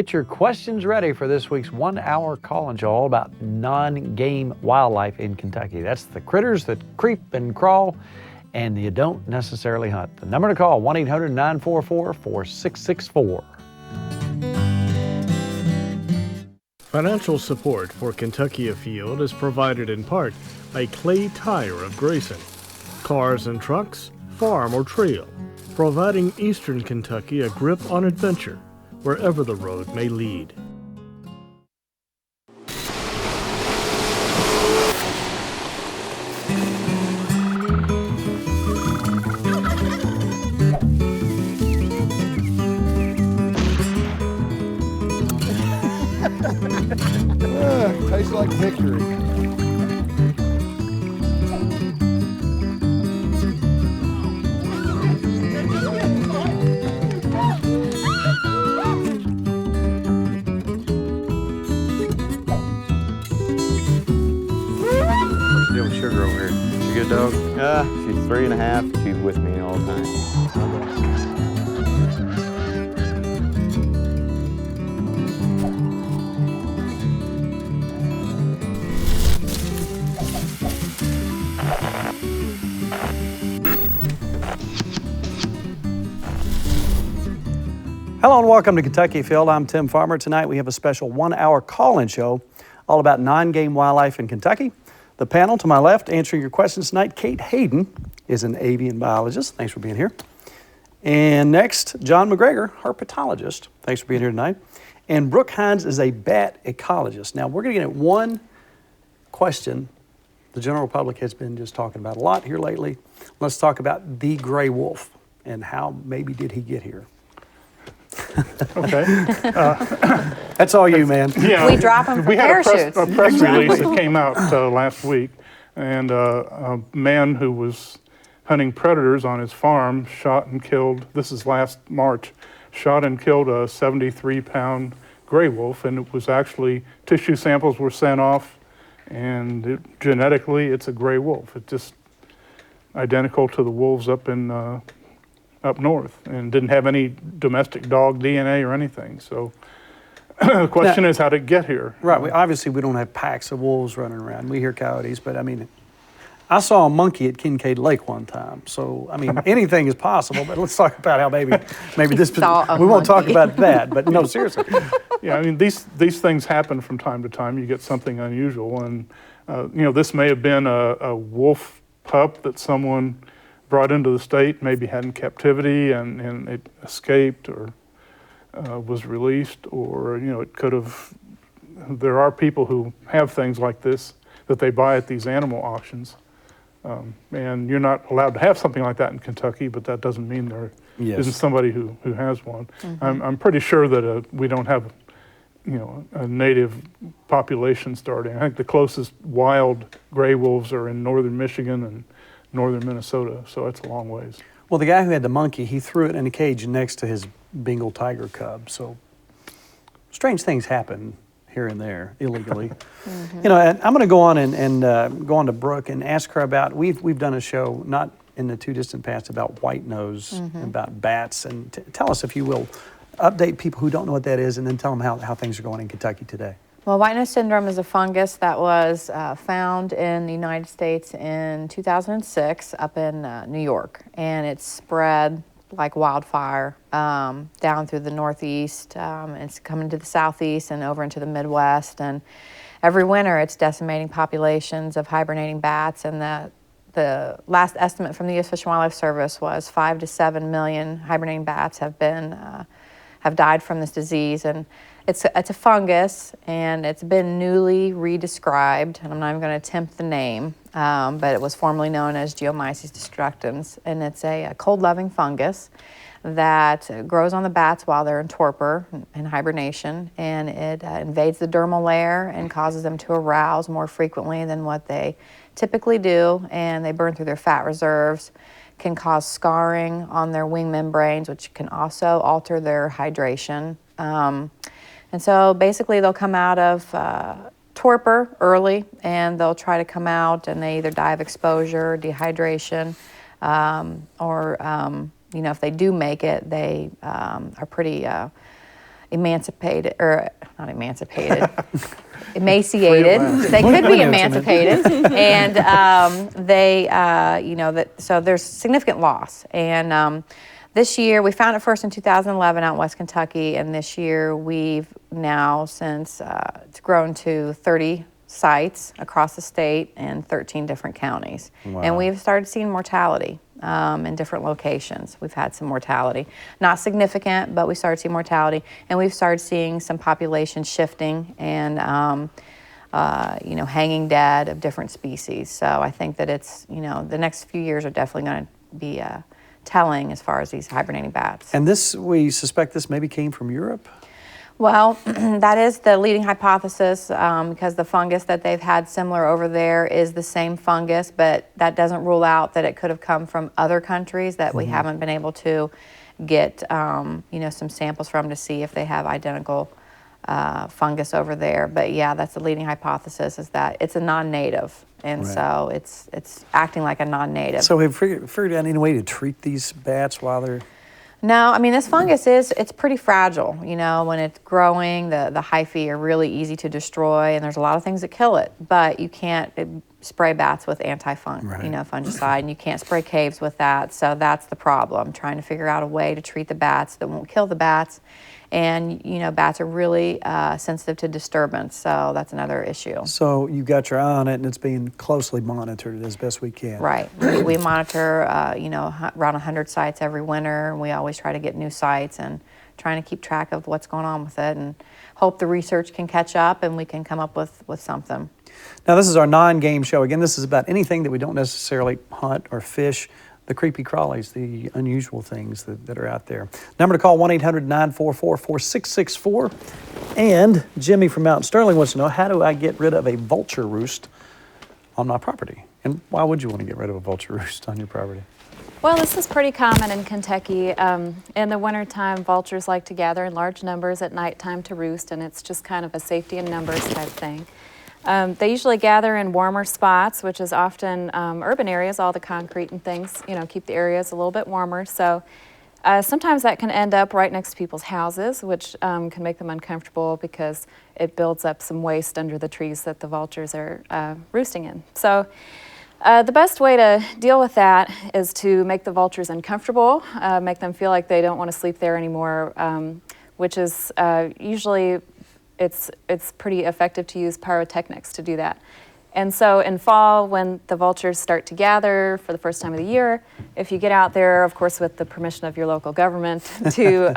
Get your questions ready for this week's 1 hour call-in show all about non-game wildlife in Kentucky. That's the critters that creep and crawl and you don't necessarily hunt. The number to call, 1-800-944-4664. Financial support for Kentucky Afield is provided in part by Clay Tire of Grayson. Cars and trucks, farm or trail, providing Eastern Kentucky a grip on adventure wherever the road may lead. Tastes like victory. Doing sugar over here. You good, dog? She's 3.5. She's with me all the time. Hello and welcome to Kentucky Afield. I'm Tim Farmer. Tonight we have a special 1 hour call-in show all about non-game wildlife in Kentucky. The panel to my left answering your questions tonight, Kate Hayden is an avian biologist. Thanks for being here. And next, John McGregor, herpetologist. Thanks for being here tonight. And Brooke Hines is a bat ecologist. Now we're going to get at one question the general public has been just talking about a lot here lately. Let's talk about the gray wolf and how maybe did he get here. Okay. That's all you, man. Yeah, We drop them from we had parachutes. a press release that came out last week, and a man who was hunting predators on his farm shot and killed, this is last March, shot and killed a 73-pound gray wolf, and it was actually, tissue samples were sent off, and genetically it's a gray wolf. It's just identical to the wolves up north, and didn't have any domestic dog DNA or anything. So the question is how to get here. Right. Obviously, we don't have packs of wolves running around. We hear coyotes, but I mean, I saw a monkey at Kincaid Lake one time. So, I mean, anything is possible, but let's talk about how maybe this, we won't talk about that, but no, seriously. Yeah, I mean, these things happen from time to time. You get something unusual, and this may have been a wolf pup that someone brought into the state, maybe had in captivity, and it escaped or was released, or it could have. There are people who have things like this that they buy at these animal auctions, and you're not allowed to have something like that in Kentucky, but that doesn't mean there isn't somebody who has one. Mm-hmm. I'm pretty sure that we don't have a native population starting. I think the closest wild gray wolves are in northern Michigan and northern Minnesota, so it's a long ways. Well, the guy who had the monkey, he threw it in a cage next to his Bengal tiger cub. So strange things happen here and there illegally. Mm-hmm. And I'm going to go on and go on to Brooke and ask her about. We've done a show not in the too distant past about white nose, about bats, and tell us, if you will, update people who don't know what that is, and then tell them how things are going in Kentucky today. Well, white nose syndrome is a fungus that was found in the United States in 2006 up in New York, and it's spread like wildfire down through the Northeast. It's coming to the Southeast and over into the Midwest, and every winter it's decimating populations of hibernating bats, and the last estimate from the U.S. Fish and Wildlife Service was 5 to 7 million hibernating bats have died from this disease. And it's a fungus, and it's been newly redescribed, and I'm not even going to attempt the name, but it was formerly known as Geomyces destructans, and it's a cold-loving fungus that grows on the bats while they're in torpor and hibernation, and it invades the dermal layer and causes them to arouse more frequently than what they typically do, and they burn through their fat reserves, can cause scarring on their wing membranes, which can also alter their hydration. And so basically they'll come out of torpor early, and they'll try to come out and they either die of exposure, dehydration, or if they do make it, they are pretty emancipated, or not emancipated, emaciated. They could be emancipated, and so there's significant loss. And this year, we found it first in 2011 out in West Kentucky, and this year we've now since it's grown to 30 sites across the state and 13 different counties. Wow. And we've started seeing mortality in different locations. We've had some mortality. Not significant, but we started seeing mortality. And we've started seeing some population shifting and hanging dead of different species. So I think that it's, the next few years are definitely going to be telling as far as these hibernating bats. And we suspect this maybe came from Europe? Well, that is the leading hypothesis because the fungus that they've had similar over there is the same fungus, but that doesn't rule out that it could have come from other countries that we haven't been able to get, some samples from to see if they have identical fungus over there. But yeah, that's the leading hypothesis, is that it's a non-native, and Right. so it's acting like a non-native. So have you figured out any way to treat these bats while they're... No, I mean, this fungus it's pretty fragile. When it's growing, the hyphae are really easy to destroy, and there's a lot of things that kill it. But you can't spray bats with fungicide, and you can't spray caves with that. So that's the problem, trying to figure out a way to treat the bats that won't kill the bats. And, bats are really sensitive to disturbance, so that's another issue. So you've got your eye on it, and it's being closely monitored as best we can. Right. We monitor, around 100 sites every winter, and we always try to get new sites and trying to keep track of what's going on with it and hope the research can catch up and we can come up with something. Now, this is our non-game show. Again, this is about anything that we don't necessarily hunt or fish, the creepy crawlies, the unusual things that are out there. Number to call, 1-800-944-4664. And Jimmy from Mountain Sterling wants to know, how do I get rid of a vulture roost on my property? And why would you want to get rid of a vulture roost on your property? Well, this is pretty common in Kentucky. In the wintertime, vultures like to gather in large numbers at nighttime to roost, and it's just kind of a safety in numbers type thing. They usually gather in warmer spots, which is often urban areas. All the concrete and things, keep the areas a little bit warmer. So sometimes that can end up right next to people's houses, which can make them uncomfortable because it builds up some waste under the trees that the vultures are roosting in. So the best way to deal with that is to make the vultures uncomfortable, make them feel like they don't want to sleep there anymore, which is usually it's pretty effective to use pyrotechnics to do that. And so in fall, when the vultures start to gather for the first time of the year, if you get out there, of course, with the permission of your local government, to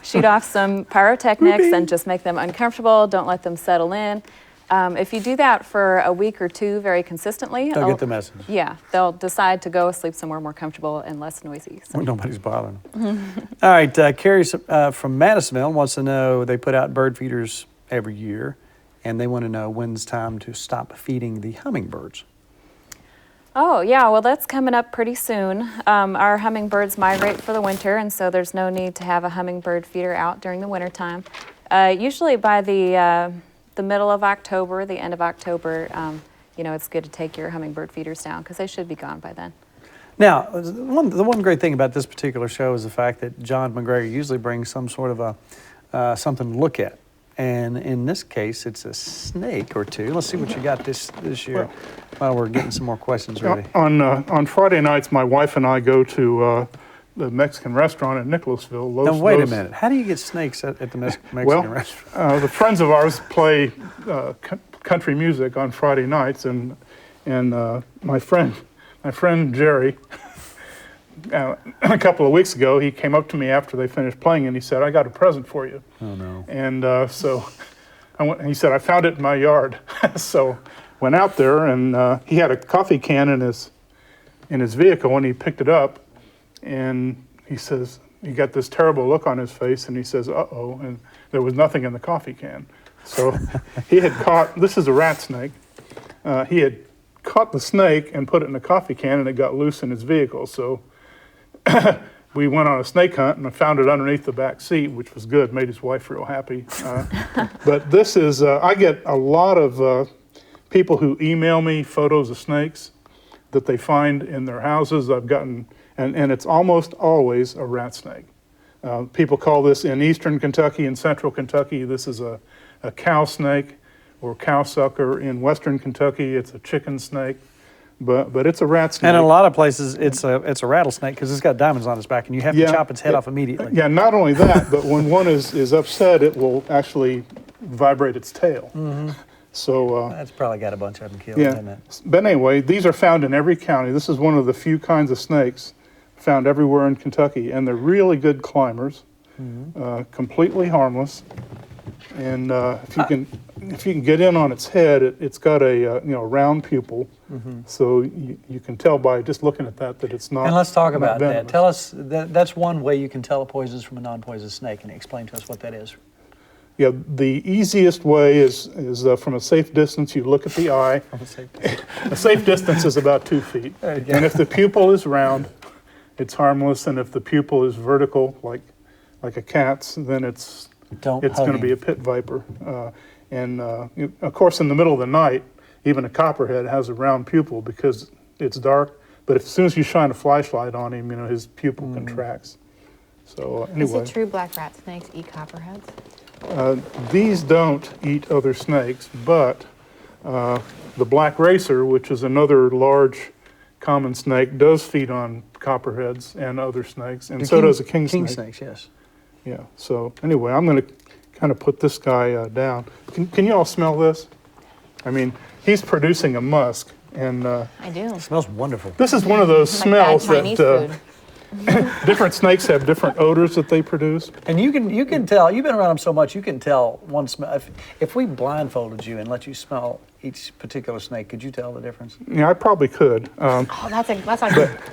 shoot off some pyrotechnics and just make them uncomfortable, don't let them settle in. If you do that for a week or two very consistently, They'll get the message. Yeah, they'll decide to go sleep somewhere more comfortable and less noisy. So. Well, nobody's bothering them. All right, Carrie from Madisonville wants to know, they put out bird feeders every year, and they want to know when's time to stop feeding the hummingbirds. Oh, yeah, well, that's coming up pretty soon. Our hummingbirds migrate for the winter, and so there's no need to have a hummingbird feeder out during the wintertime. Usually by the middle of October, the end of October, it's good to take your hummingbird feeders down because they should be gone by then. Now, the one great thing about this particular show is the fact that John McGregor usually brings some sort of something to look at. And in this case, it's a snake or two. Let's see what you got this year while we're getting some more questions ready. On Friday nights, my wife and I go to the Mexican restaurant in Nicholasville. Now, wait a minute. How do you get snakes at the Mexican restaurant? The friends of ours play country music on Friday nights, and my friend Jerry, a couple of weeks ago, he came up to me after they finished playing, and he said, "I got a present for you." Oh no! And so I went. He said, "I found it in my yard." So went out there, and he had a coffee can in his vehicle, and he picked it up, and he says, he got this terrible look on his face, and he says, "Uh-oh," and there was nothing in the coffee can. So he had caught, this is a rat snake, he had caught the snake and put it in a coffee can, and it got loose in his vehicle. So we went on a snake hunt, and I found it underneath the back seat, which was good, made his wife real happy. But this is, I get a lot of people who email me photos of snakes that they find in their houses. I've gotten, and it's almost always a rat snake. People call this in eastern Kentucky and central Kentucky, this is a cow snake or cow sucker. In western Kentucky, it's a chicken snake, but it's a rat snake. And in a lot of places, it's a rattlesnake because it's got diamonds on its back, and you have to chop its head off immediately. Yeah, not only that, but when one is upset, it will actually vibrate its tail. So That's probably got a bunch of them killed, yeah. hasn't it? But anyway, these are found in every county. This is one of the few kinds of snakes found everywhere in Kentucky, and they're really good climbers, completely harmless. And if you can get in on its head, it's got a round pupil, so you can tell by just looking at that it's not. And let's talk not about that. venomous. Tell us, that's one way you can tell a poisonous from a non-poisonous snake, and explain to us what that is. Yeah, the easiest way is from a safe distance. You look at the eye. A safe distance is about 2 feet, and if the pupil is round, it's harmless. And if the pupil is vertical, like a cat's, then it's going to be a pit viper. Of course, in the middle of the night, even a copperhead has a round pupil because it's dark. But as soon as you shine a flashlight on him, his pupil contracts. So anyway, Is it true black rat snakes eat copperheads? these don't eat other snakes, but the black racer, which is another large common snake, does feed on copperheads and other snakes, and so does a king snake. King snakes, yes. Yeah, so anyway, I'm going to kind of put this guy down. Can you all smell this? I mean, he's producing a musk, and I do. It smells wonderful. this is one of those Like bad smells Chinese that food. different snakes have different odors that they produce. And you can tell, you've been around them so much, you can tell one smell. If we blindfolded you and let you smell each particular snake, could you tell the difference? Yeah, I probably could. Oh, that's like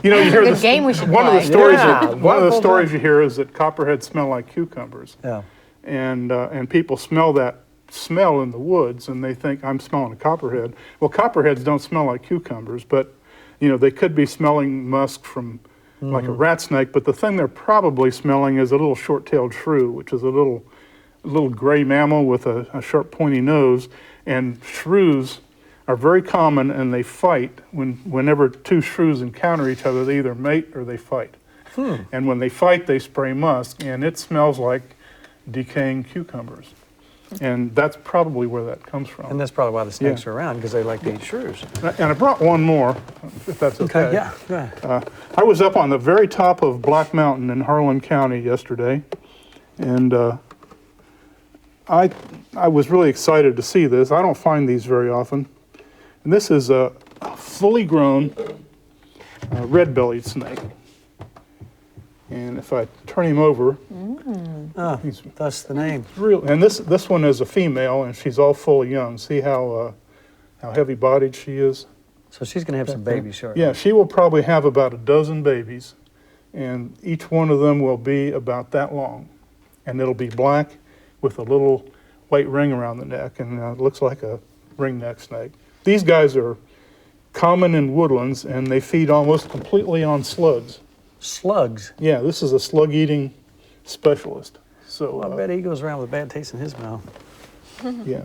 You hear good this, game we should one play. of the stories. Yeah. One of the stories you hear is that copperheads smell like cucumbers, Yeah. and people smell that smell in the woods, and they think I'm smelling a copperhead. Well, copperheads don't smell like cucumbers, but they could be smelling musk from like a rat snake. But the thing they're probably smelling is a little short-tailed shrew, which is a little gray mammal with a sharp, pointy nose. And shrews are very common, and they fight. Whenever two shrews encounter each other, they either mate or they fight. And when they fight, they spray musk, and it smells like decaying cucumbers. And that's probably where that comes from. And that's probably why the snakes are around, because they like to eat shrews. And I brought one more, if that's okay. Yeah, go ahead. I was up on the very top of Black Mountain in Harlan County yesterday, and I was really excited to see this. I don't find these very often. And this is a fully grown red-bellied snake. And if I turn him over, he's That's the name. real. And this one is a female, and she's all full of young. See how heavy-bodied she is? So she's going to have some babies shortly. Yeah, she will probably have about a dozen babies, and each one of them will be about that long. And it'll be black with a little white ring around the neck, and it looks like a ringneck snake. These guys are common in woodlands, and they feed almost completely on slugs. Slugs. Yeah, this is a slug-eating specialist. So Well, I bet he goes around with a bad taste in his mouth. yeah.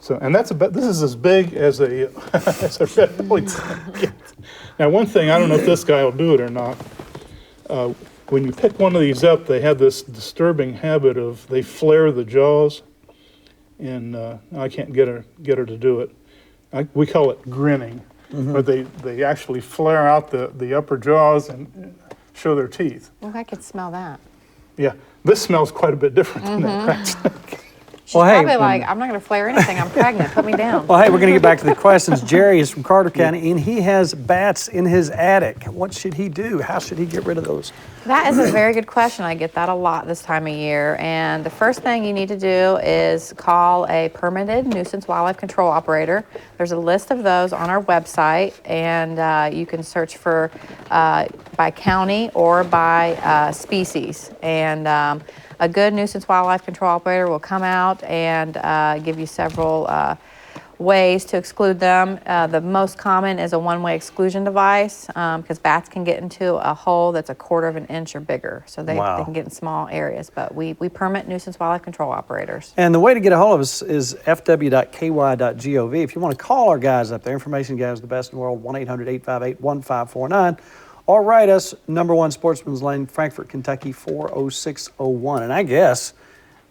So, and this is as big as a as a red-bellied snake. Now, one thing, I don't know if this guy will do it or not. When you pick one of these up, they have this disturbing habit of they flare the jaws, and I can't get her to do it. We call it grinning, but they actually flare out the upper jaws and show their teeth. Well, I could smell that. Yeah, this smells quite a bit different than that rat snake. She's Well, hey, probably like, I'm not going to flare anything. I'm pregnant. Put me down. Well, hey, we're going to get back to the questions. Jerry is from Carter County, and he has bats in his attic. What should he do? How should he get rid of those? That is a very good question. I get that a lot this time of year. And the first thing you need to do is call a permitted nuisance wildlife control operator. There's a list of those on our website, and you can search for by county or by species. And a good nuisance wildlife control operator will come out and give you several ways to exclude them. The most common is a one-way exclusion device, because bats can get into a hole that's 1/4 of an inch or bigger. So they can get in small areas, but we permit nuisance wildlife control operators. And the way to get a hold of us is fw.ky.gov. If you want to call our guys up there, information guys are the best in the world, 1-800-858-1549. or write us, #1 Sportsman's Lane, Frankfort, Kentucky 40601. And I guess,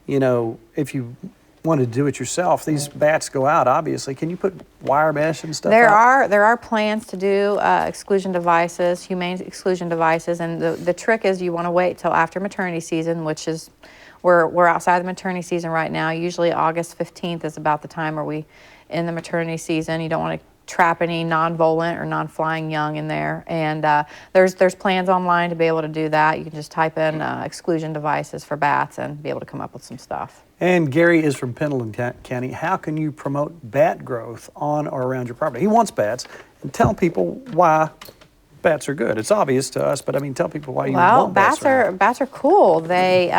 you know, if you want to do it yourself, these bats go out, obviously. Can you put wire mesh and stuff There out? are plans to do exclusion devices, humane exclusion devices, and the trick is you want to wait till after maternity season, which is we're outside the maternity season right now. Usually August 15th is about the time where we in the maternity season. You don't want to trap any non-volant or non-flying young in there, and there's plans online to be able to do that. You can just type in exclusion devices for bats and be able to come up with some stuff. And Gary is from Pendleton County. How can you promote bat growth on or around your property? He wants bats, and tell people why bats are good. It's obvious to us, but I mean, tell people why you want bats. Bats are cool. They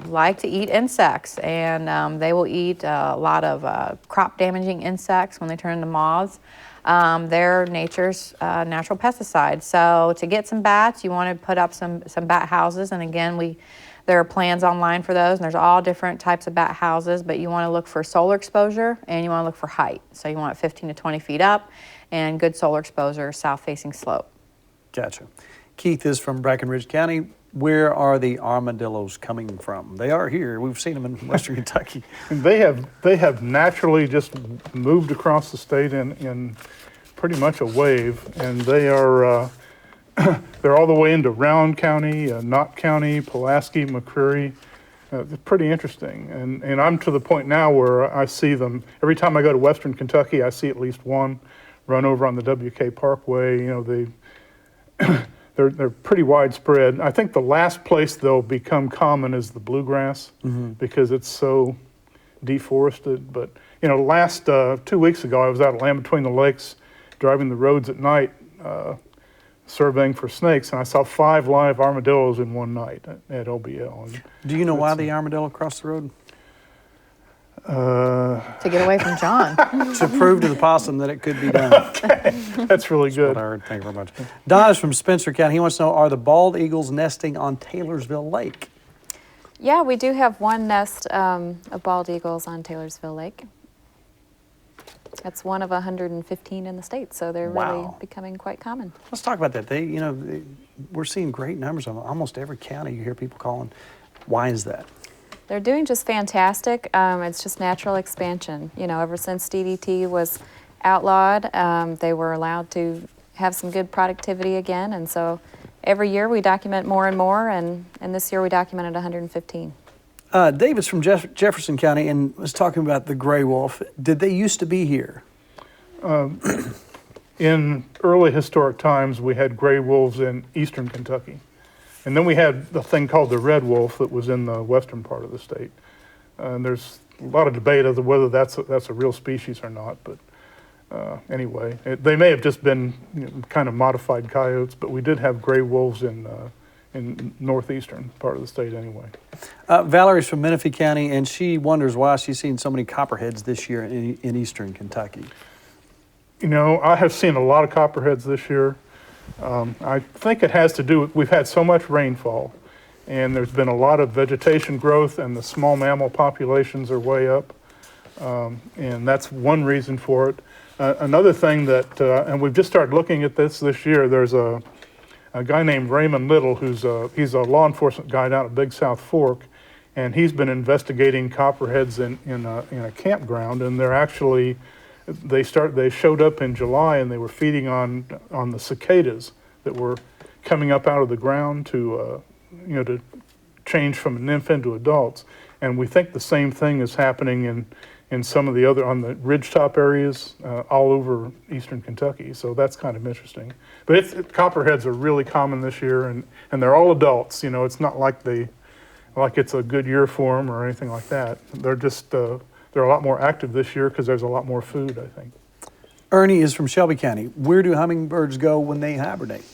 like to eat insects, and they will eat a lot of crop damaging insects when they turn into moths. They're nature's natural pesticide. So to get some bats, you want to put up some bat houses, and again, there are plans online for those, and there's all different types of bat houses, but you want to look for solar exposure and you want to look for height. So you want it 15 to 20 feet up and good solar exposure, south-facing slope. Gotcha. Keith is from Breckenridge County. Where are the armadillos coming from? They are here. We've seen them in western Kentucky. And they have naturally just moved across the state in pretty much a wave, and they are they're all the way into Round County, Knott County, Pulaski, McCreary. They're pretty interesting, and I'm to the point now where I see them every time I go to western Kentucky. I see at least one run over on the WK Parkway. You know, they're pretty widespread. I think the last place they'll become common is the bluegrass because it's so deforested. But you know, last 2 weeks ago, I was out at Land Between the Lakes, driving the roads at night, surveying for snakes, and I saw 5 live armadillos in one night at OBL. And do you know why the armadillo crossed the road? To get away from John. To prove to the possum that it could be done. Okay. That's really good. What I heard. Thank you very much. Don is from Spencer County. He wants to know, are the bald eagles nesting on Taylorsville Lake? Yeah, we do have one nest of bald eagles on Taylorsville Lake. That's one of 115 in the state, so they're really becoming quite common. Let's talk about that. We're seeing great numbers on almost every county. You hear people calling. Why is that? They're doing just fantastic. It's just natural expansion. You know, ever since DDT was outlawed, they were allowed to have some good productivity again, and so every year we document more and more, and this year we documented 115. David's from Jefferson County and was talking about the gray wolf. Did they used to be here? In early historic times, we had gray wolves in eastern Kentucky. And then we had the thing called the red wolf that was in the western part of the state. And there's a lot of debate as to whether that's a real species or not. But anyway, they may have just been kind of modified coyotes, but we did have gray wolves in northeastern part of the state anyway. Valerie's from Menifee County, and she wonders why she's seen so many copperheads this year in eastern Kentucky. You know, I have seen a lot of copperheads this year. I think it has to do with we've had so much rainfall, and there's been a lot of vegetation growth, and the small mammal populations are way up, and that's one reason for it. Another thing that, and we've just started looking at this year, there's a guy named Raymond Little he's a law enforcement guy down at Big South Fork, and he's been investigating copperheads in a campground, and they're actually they showed up in July, and they were feeding on the cicadas that were coming up out of the ground to to change from an nymph into adults. And we think the same thing is happening in some of the other on the ridgetop areas all over eastern Kentucky. So that's kind of interesting. But copperheads are really common this year, and they're all adults. You know, it's not like it's a good year for them or anything like that. They're just they're a lot more active this year because there's a lot more food, I think. Ernie is from Shelby County. Where do hummingbirds go when they hibernate?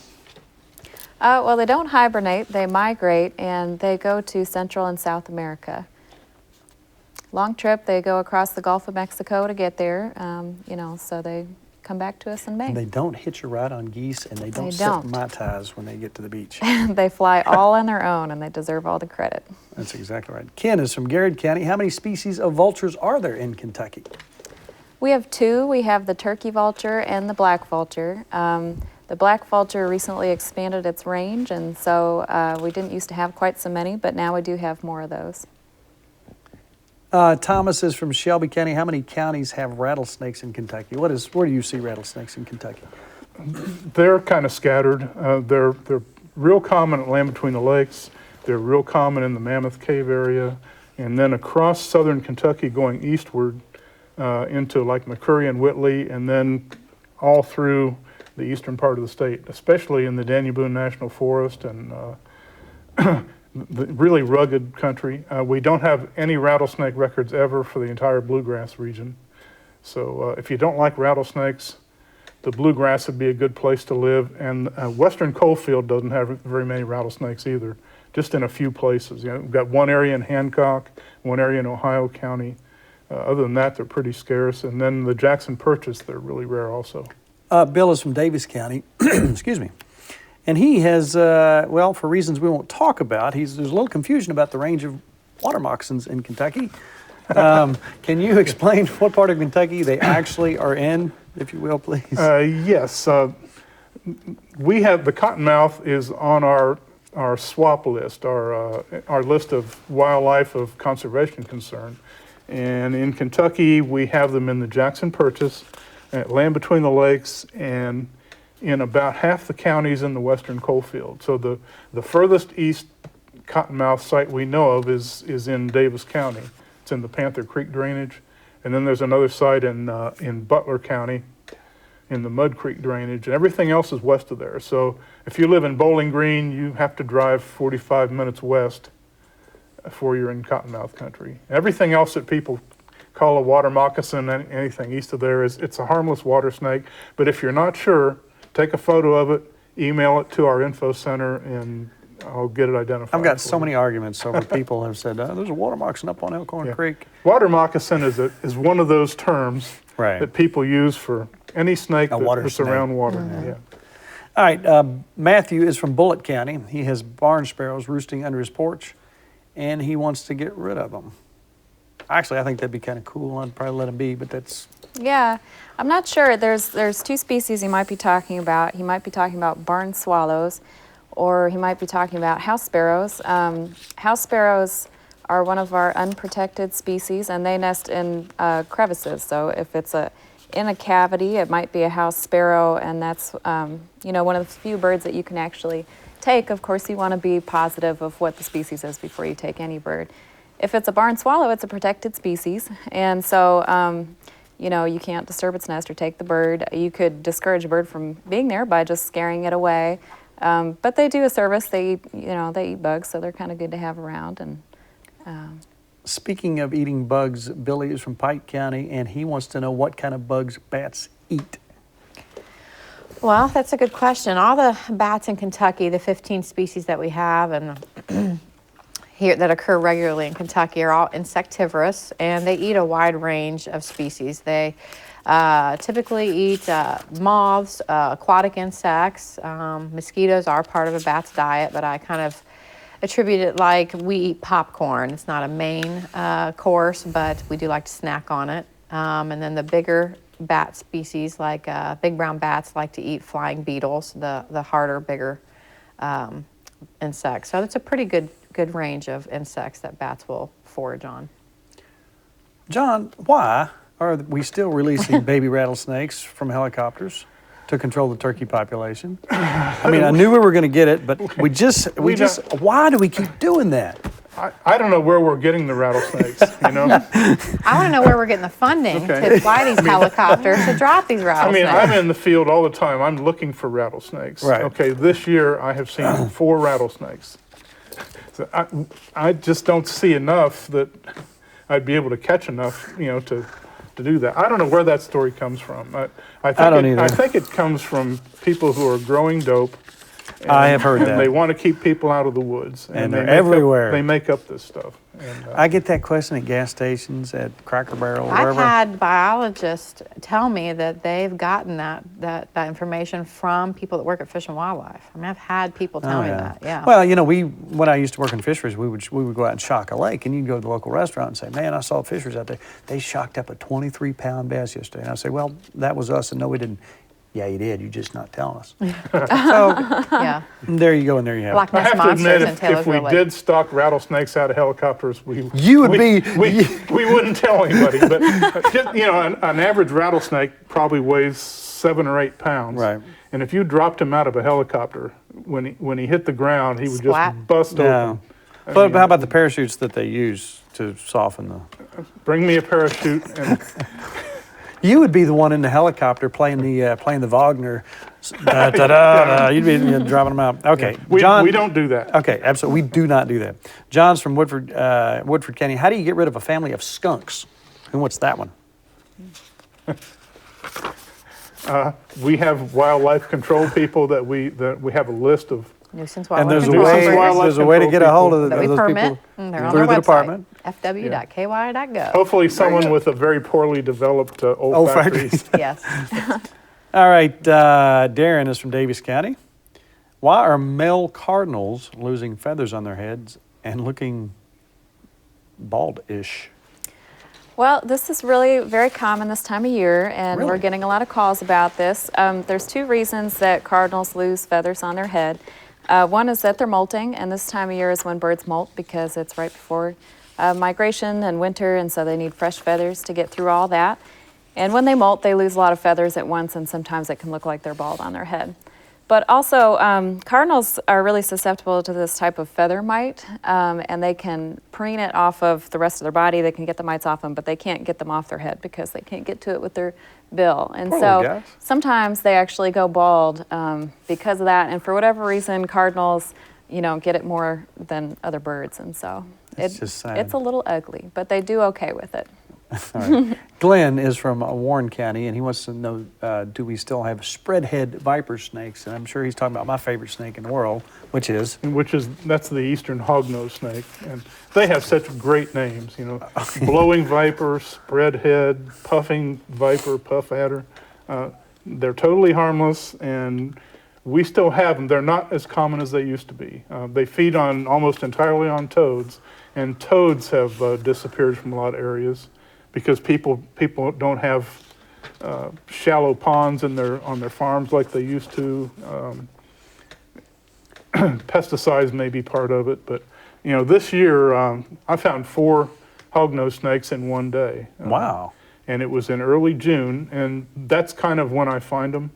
Well, they don't hibernate. They migrate, and they go to Central and South America. Long trip. They go across the Gulf of Mexico to get there, so they come back to us in May. And they don't hitch a ride on geese, and they don't sip Mai Tais when they get to the beach. They fly all on their own, and they deserve all the credit. That's exactly right. Ken is from Garrett County. How many species of vultures are there in Kentucky? We have 2. We have the turkey vulture and the black vulture. The The black vulture recently expanded its range, and so we didn't used to have quite so many, but now we do have more of those. Thomas is from Shelby County. How many counties have rattlesnakes in Kentucky? Where do you see rattlesnakes in Kentucky? They're kind of scattered. They're real common at Land Between the Lakes. They're real common in the Mammoth Cave area. And then across southern Kentucky going eastward into like McCurry and Whitley, and then all through the eastern part of the state, especially in the Daniel Boone National Forest and the really rugged country. We don't have any rattlesnake records ever for the entire bluegrass region. So if you don't like rattlesnakes, the bluegrass would be a good place to live. And western Coalfield doesn't have very many rattlesnakes either, just in a few places. You know, we've got one area in Hancock, one area in Ohio County. Other than that, they're pretty scarce. And then the Jackson Purchase, they're really rare also. Bill is from Davis County. Excuse me. And he has, well, for reasons we won't talk about, there's a little confusion about the range of water moccasins in Kentucky. Can you explain what part of Kentucky they actually are in, if you will, please? Yes. We have, the cottonmouth is on our SWAP list, our list of wildlife of conservation concern. And in Kentucky, we have them in the Jackson Purchase, at Land Between the Lakes, and in about half the counties in the western Coalfield. So the furthest east cottonmouth site we know of is in Davis County. It's in the Panther Creek drainage. And then there's another site in Butler County in the Mud Creek drainage, and everything else is west of there. So if you live in Bowling Green, you have to drive 45 minutes west before you're in cottonmouth country. Everything else that people call a water moccasin, anything east of there, it's a harmless water snake. But if you're not sure, take a photo of it, email it to our info center, and I'll get it identified. I've got so many arguments over people have said, there's a water moccasin up on Elkhorn Creek. Water moccasin is one of those terms that people use for any snake that's around water. Mm-hmm. Yeah. All right, Matthew is from Bullitt County. He has barn sparrows roosting under his porch, and he wants to get rid of them. Actually, I think that'd be kind of cool. I'd probably let him be, but that's... Yeah, I'm not sure. There's two species he might be talking about. He might be talking about barn swallows, or he might be talking about house sparrows. House sparrows are one of our unprotected species, and they nest in crevices. So if it's in a cavity, it might be a house sparrow, and that's one of the few birds that you can actually take. Of course, you want to be positive of what the species is before you take any bird. If it's a barn swallow, it's a protected species, and so you can't disturb its nest or take the bird. You could discourage a bird from being there by just scaring it away. But they do a service. They eat bugs, so they're kind of good to have around. And speaking of eating bugs, Billy is from Pike County, and he wants to know what kind of bugs bats eat. Well, that's a good question. All the bats in Kentucky, the 15 species that we have, and here that occur regularly in Kentucky, are all insectivorous, and they eat a wide range of species. They typically eat moths, aquatic insects. Mosquitoes are part of a bat's diet, but I kind of attribute it like we eat popcorn. It's not a main course, but we do like to snack on it. And then the bigger bat species, like big brown bats, like to eat flying beetles, the harder, bigger insects. So it's a pretty good range of insects that bats will forage on. John, why are we still releasing baby rattlesnakes from helicopters to control the turkey population? I mean, I knew we were going to get it, but why do we keep doing that? I don't know where we're getting the rattlesnakes, I want to know where we're getting the funding to fly these helicopters to drop these rattlesnakes. I mean, I'm in the field all the time. I'm looking for rattlesnakes. Right. Okay, this year I have seen 4 rattlesnakes. So I just don't see enough that I'd be able to catch enough, to do that. I don't know where that story comes from. I don't either. I think it comes from people who are growing dope. I have heard that. They want to keep people out of the woods. And they're everywhere. They make up this stuff. And, I get that question at gas stations, at Cracker Barrel, I've wherever. had biologists tell me that they've gotten that information from people that work at Fish and Wildlife. I mean, I've had people tell me that. Yeah. Well, when I used to work in fisheries, we would go out and shock a lake, and you'd go to the local restaurant and say, "Man, I saw fisheries out there. They shocked up a 23-pound bass yesterday." And I say, "Well, that was us, and no, we didn't." Yeah, you did. You're just not telling us. So Yeah. there you go, and there you have Loch it. I Ness have to monsters admit, and if Taylor's we Real Lake. did stalk rattlesnakes out of helicopters, we You would we, be- we wouldn't tell anybody. But just, an average rattlesnake probably weighs 7 or 8 pounds. Right. And if you dropped him out of a helicopter, when he hit the ground, he would Splat. just bust Yeah. open. But how about the parachutes that they use to soften the? Bring me a parachute and You would be the one in the helicopter playing the Wagner. Da, da, da, da. You'd be driving them out. Okay, we John. don't do that. Okay, absolutely. We do not do that. John's from Woodford County. How do you get rid of a family of skunks? And what's that one? We have wildlife control people that we have a list of. Nuisance And wildlife there's a control way. Nuisance wildlife There's a way to get a hold of that we those permit. people And they're on through our the website, department. fw.ky.gov. Hopefully, someone with a very poorly developed olfactory. Yes. All right, Darren is from Davies County. Why are male cardinals losing feathers on their heads and looking bald-ish? Well, this is really very common this time of year, and Really? we're getting a lot of calls about this. There's 2 reasons that cardinals lose feathers on their head. One is that they're molting, and this time of year is when birds molt because it's right before migration and winter, and so they need fresh feathers to get through all that. And when they molt, they lose a lot of feathers at once, and sometimes it can look like they're bald on their head. But also, cardinals are really susceptible to this type of feather mite, and they can preen it off of the rest of their body. They can get the mites off them, but they can't get them off their head because they can't get to it with their bill. And Poor so little guys. sometimes they actually go bald because of that. And for whatever reason, cardinals, get it more than other birds. And so It's just sad. it's a little ugly, but they do okay with it. All right. Glenn is from Warren County, and he wants to know, do we still have spread-head viper snakes? And I'm sure he's talking about my favorite snake in the world, which is? That's the eastern hognose snake, and they have such great names. Blowing viper, spreadhead, puffing viper, puff adder. They're totally harmless, and we still have them. They're not as common as they used to be. They feed on almost entirely on toads, and toads have disappeared from a lot of areas because people don't have shallow ponds on their farms like they used to. Pesticides may be part of it, but this year I found 4 hognose snakes in one day. Wow. And it was in early June, and that's kind of when I find them.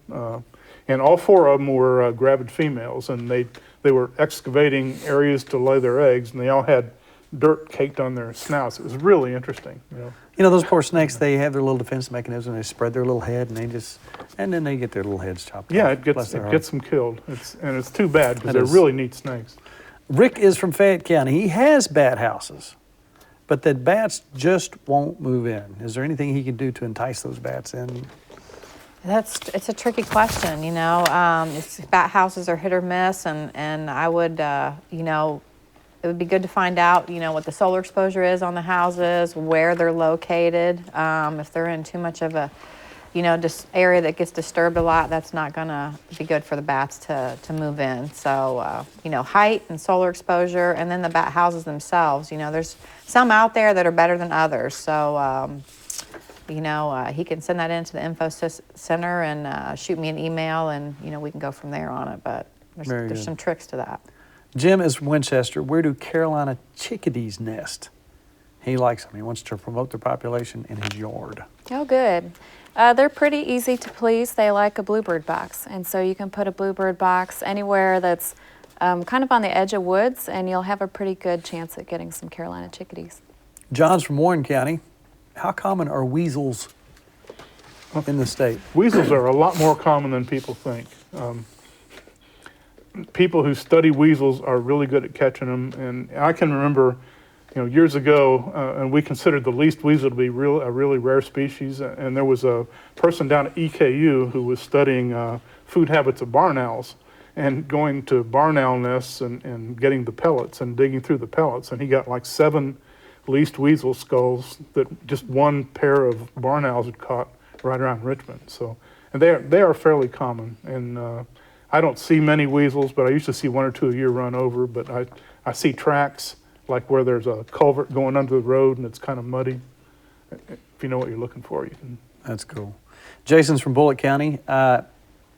And all 4 of them were gravid females, and they were excavating areas to lay their eggs, and they all had dirt caked on their snouts. It was really interesting. Those poor snakes, they have their little defense mechanism. They spread their little head, and then they get their little heads chopped Yeah, off. it Bless their gets them killed. It's too bad because That they're is. really neat snakes. Rick is from Fayette County. He has bat houses, but the bats just won't move in. Is there anything he can do to entice those bats in? It's a tricky question, bat houses are hit or miss, and I would, it would be good to find out, what the solar exposure is on the houses, where they're located. If they're in too much of a, area that gets disturbed a lot, that's not gonna be good for the bats to move in. So, height and solar exposure, and then the bat houses themselves. There's some out there that are better than others. So, he can send that into the info center and shoot me an email, and we can go from there on it. But Very there's good. some tricks to that. Jim is from Winchester. Where do Carolina chickadees nest? He likes them. He wants to promote their population in his yard. Oh, good. They're pretty easy to please. They like a bluebird box, and so you can put a bluebird box anywhere that's kind of on the edge of woods, and you'll have a pretty good chance at getting some Carolina chickadees. John's from Warren County. How common are weasels in the state? Weasels are a lot more common than people think. People who study weasels are really good at catching them, and I can remember, years ago, and we considered the least weasel to be a really rare species, and there was a person down at EKU who was studying food habits of barn owls and going to barn owl nests and getting the pellets and digging through the pellets, and he got like 7 least weasel skulls that just one pair of barn owls had caught right around Richmond. So, and they are fairly common, and I don't see many weasels, but I used to see 1 or 2 a year run over. But I see tracks, like where there's a culvert going under the road and it's kind of muddy. If you know what you're looking for, you can. That's cool. Jason's from Bullitt County.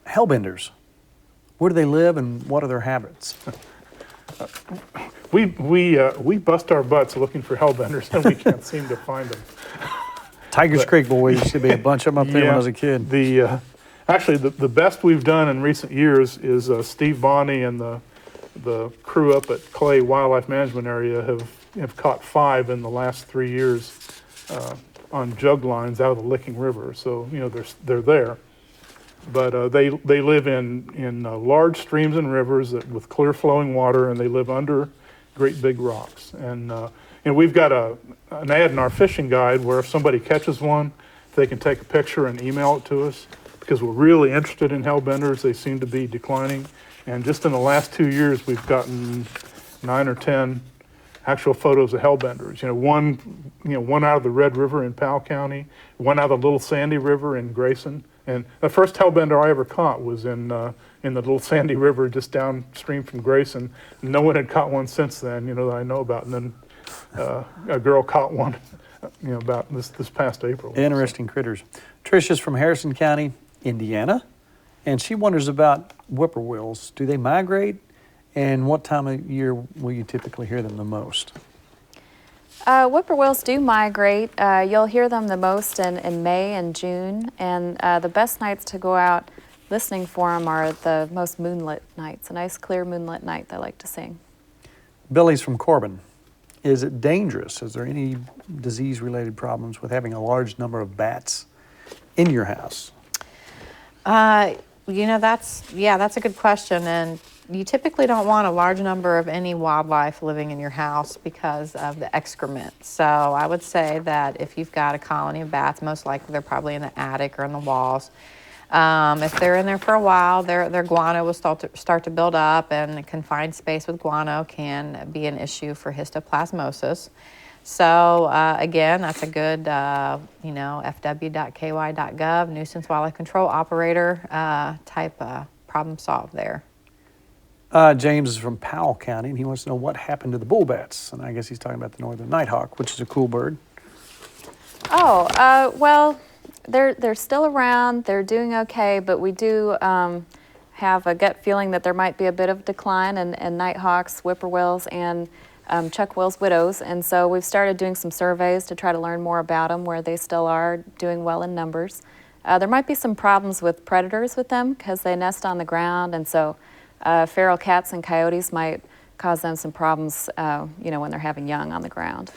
Hellbenders. Where do they live and what are their habits? We bust our butts looking for hellbenders and we can't seem to find them. Tigers Creek boys, used to be a bunch of them up there when I was a kid. Actually, the best we've done in recent years is Steve Bonney and the crew up at Clay Wildlife Management Area have caught 5 in the last 3 years on jug lines out of the Licking River. So they're there, but they live in large streams and rivers with clear flowing water, and they live under great big rocks. And we've got an ad in our fishing guide where if somebody catches one, they can take a picture and email it to us, because we're really interested in hellbenders. They seem to be declining. And just in the last 2 years, we've gotten 9 or 10 actual photos of hellbenders. One out of the Red River in Powell County, one out of the Little Sandy River in Grayson. And the first hellbender I ever caught was in the Little Sandy River just downstream from Grayson. No one had caught one since then, that I know about. And then a girl caught one, about this past April. Interesting critters. Tricia's from Harrison County, Indiana, and she wonders about whippoorwills. Do they migrate, and what time of year will you typically hear them the most? Whippoorwills do migrate. You'll hear them the most in May and June, and the best nights to go out listening for them are the most moonlit nights, a nice clear moonlit night they like to sing. Billy's from Corbin. Is it dangerous? Is there any disease-related problems with having a large number of bats in your house? That's a good question, and you typically don't want a large number of any wildlife living in your house because of the excrement. So I would say that if you've got a colony of bats, most likely they're probably in the attic or in the walls. If they're in there for a while, their guano will start to build up, and confined space with guano can be an issue for histoplasmosis. So again, that's a good, fw.ky.gov, nuisance wildlife control operator type problem solved there. James is from Powell County, and he wants to know what happened to the bull bats. And I guess he's talking about the northern nighthawk, which is a cool bird. Well, they're still around. They're doing okay, but we do have a gut feeling that there might be a bit of decline in nighthawks, whippoorwills, and Chuck-Will's widows, and so we've started doing some surveys to try to learn more about them, where they still are doing well in numbers. There might be some problems with predators with them because they nest on the ground, and so feral cats and coyotes might cause them some problems, when they're having young on the ground.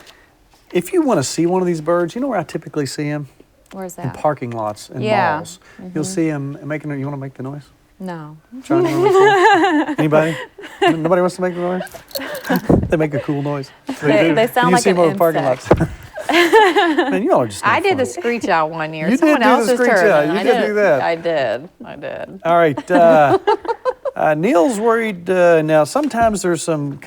If you want to see one of these birds, you know where I typically see them? Where's that? In parking lots and malls. Mm-hmm. You'll see them making. You want to make the noise? No. John, you want to make the noise? Anybody? Nobody wants to make the noise? They make a cool noise. They sound like an insect. Parking lots. Man, you all are just. I did the screech out one year. You Someone did do the else's screech turn. out. You did do that. I did. All right. Neil's worried. Now, sometimes there's some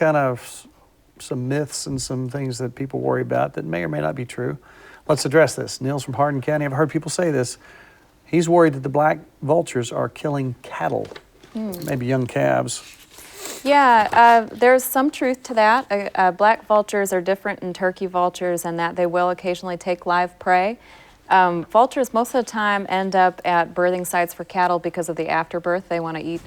myths and some things that people worry about that may or may not be true. Let's address this. Neil's from Hardin County. I've heard people say this. He's worried that the black vultures are killing cattle, maybe young calves. Yeah, there's some truth to that. Black vultures are different than turkey vultures in that they will occasionally take live prey. Vultures most of the time end up at birthing sites for cattle because of the afterbirth. They want to eat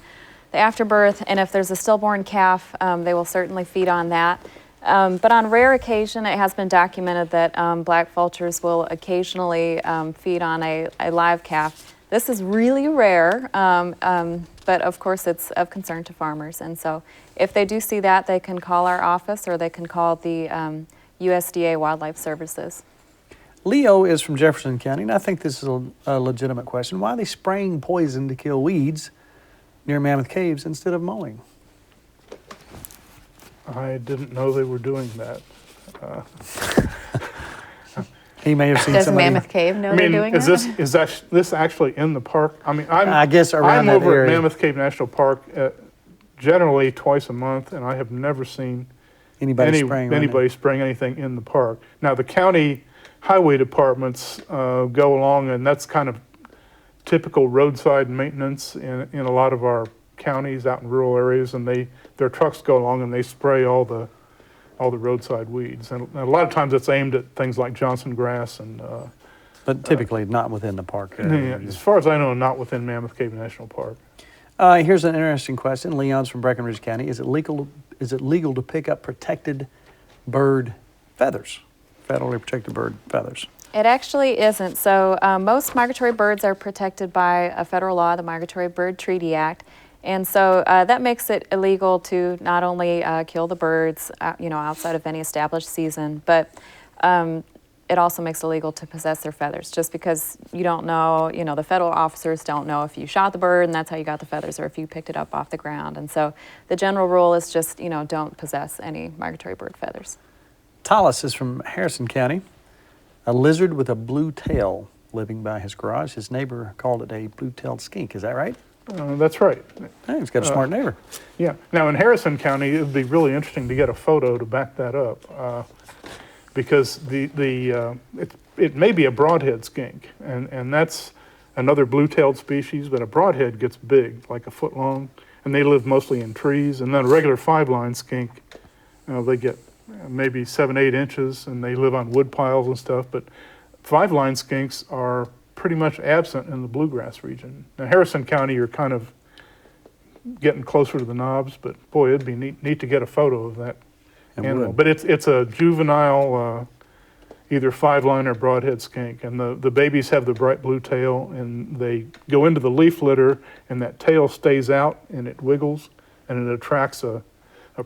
the afterbirth, and if there's a stillborn calf, they will certainly feed on that. But on rare occasion, it has been documented that black vultures will occasionally feed on a live calf. This is really rare, but of course it's of concern to farmers. And so if they do see that, they can call our office or they can call the USDA Wildlife Services. Leo is from Jefferson County, and I think this is a legitimate question. Why are they spraying poison to kill weeds near Mammoth Caves instead of mowing? I didn't know they were doing that. He may have seen Does somebody. Mammoth Cave know they're doing is that? this actually in the park? I mean, I guess around I'm that over area. at Mammoth Cave National Park generally twice a month, and I have never seen anybody spraying anything in the park. Now, the county highway departments go along, and that's kind of typical roadside maintenance in a lot of our counties out in rural areas, and their trucks go along and they spray all the roadside weeds. And a lot of times it's aimed at things like Johnson grass and But typically not within the park. Yeah, as far as I know, not within Mammoth Cave National Park. Here's an interesting question. Leon's from Breckenridge County. Is it legal to pick up protected bird feathers, federally protected bird feathers? It actually isn't. So most migratory birds are protected by a federal law, the Migratory Bird Treaty Act. And so that makes it illegal to not only kill the birds, outside of any established season, but it also makes it illegal to possess their feathers, just because you don't know, the federal officers don't know if you shot the bird and that's how you got the feathers, or if you picked it up off the ground. And so the general rule is just, don't possess any migratory bird feathers. Tallis is from Harrison County. A lizard with a blue tail living by his garage. His neighbor called it a blue-tailed skink. Is that right? That's right. Hey, he's got a smart neighbor. Yeah. Now in Harrison County, it would be really interesting to get a photo to back that up, because it may be a broadhead skink, and that's another blue-tailed species. But a broadhead gets big, like a foot long, and they live mostly in trees. And then a regular 5-line skink, they get maybe 7-8 inches, and they live on wood piles and stuff. But 5-line skinks are pretty much absent in the bluegrass region. Now Harrison County, you're kind of getting closer to the knobs, but boy, it'd be neat to get a photo of that animal. But it's a juvenile, either 5-line or broadhead skink, and the babies have the bright blue tail, and they go into the leaf litter, and that tail stays out and it wiggles, and it attracts a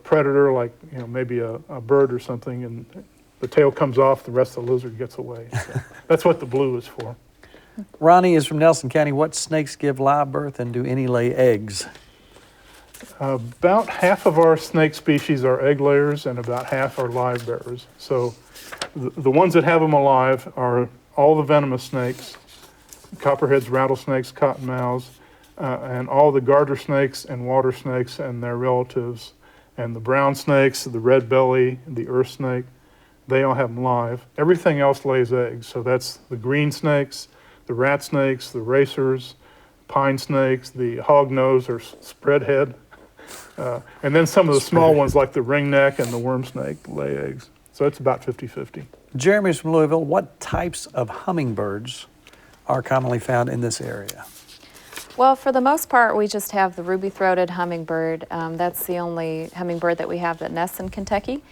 predator, like maybe a bird or something, and the tail comes off, the rest of the lizard gets away. So that's what the blue is for. Ronnie is from Nelson County. What snakes give live birth, and do any lay eggs? About half of our snake species are egg layers, and about half are live bearers. So the ones that have them alive are all the venomous snakes, copperheads, rattlesnakes, cottonmouths, and all the garter snakes and water snakes and their relatives, and the brown snakes, the red belly, the earth snake. They all have them live. Everything else lays eggs. So that's the green snakes, the rat snakes, the racers, pine snakes, the hognose or spread head, and then some of the small ones like the ringneck and the worm snake lay eggs. So it's about 50-50. Jeremy's from Louisville. What types of hummingbirds are commonly found in this area? Well, for the most part, we just have the ruby-throated hummingbird. That's the only hummingbird that we have that nests in Kentucky.